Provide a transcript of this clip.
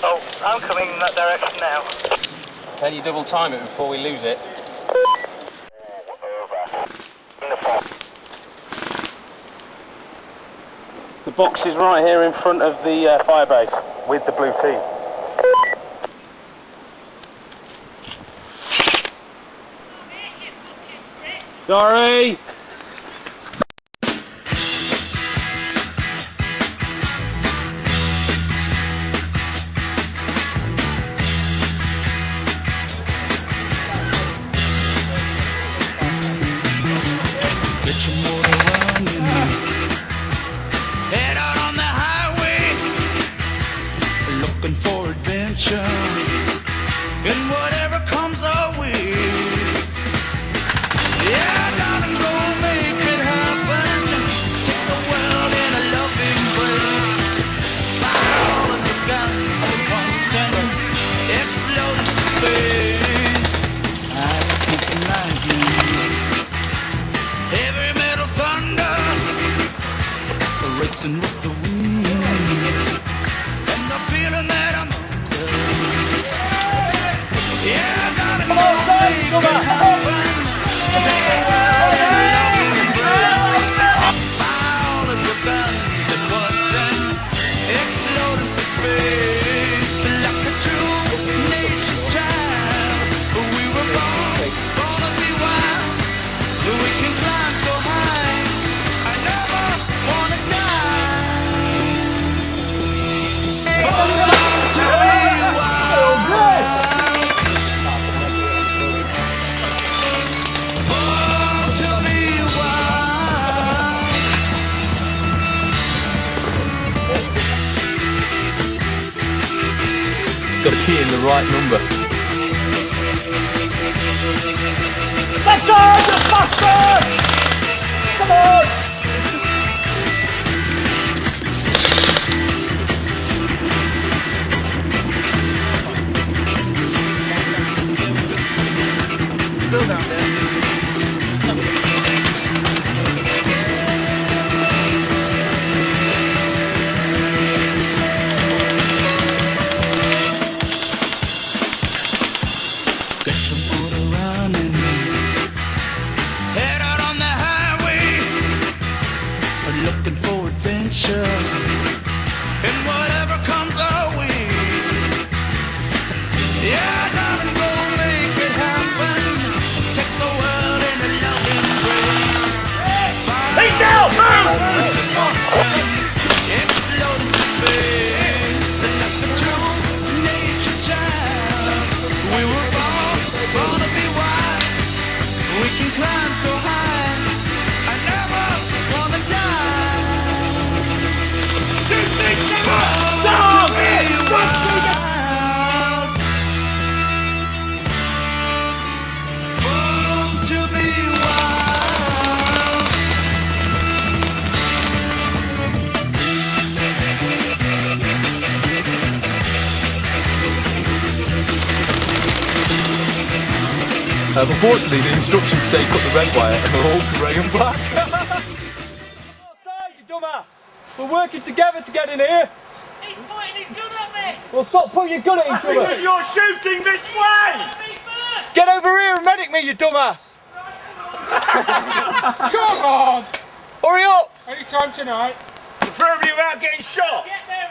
Oh, I'm coming in that direction now. Can you double time it before we lose it? Over. In the fog. The box is right here in front of the fire base with the blue team. Sorry! Get your motor running. Head out on the highway, looking for adventure, and whatever comes our way. Yeah, darling, go make it happen. Take the world in a loving embrace. Fire all of your guns at once and explode into space. I can't imagine heavy metal thunder racing with the wind, and the feeling that I'm under. Yeah, darling, go make it happen. Take the world in a loving embrace. Fire all of your guns at once and explode into space. Like a true nature's child, we were born to be wild. We can climb so high, I never wanna die. Born to be wild. Born to be wild. Got to key in the right number. Let's go, you bastard! Come on! Still down there. Get your motor running. Head out on the highway, looking for adventure, and whatever comes our way. Yeah, darling, go make it happen. Take the world in a loving embrace. Hey, now, move! Explode into space, and like the true nature's child, we were born to be wild. We can climb so high, I never wanna die. Born to be wild. Born to be wild. Unfortunately, the instructions say cut the red wire and they're all grey and black. Outside, you dumbass! We're working together to get in here! He's pointing his gun at me! Well, stop putting your gun at each other! You're shooting this way! Me first! Get over here and medic me, you dumbass! Come on! Hurry up! Any time tonight. Preferably without getting shot. Get there!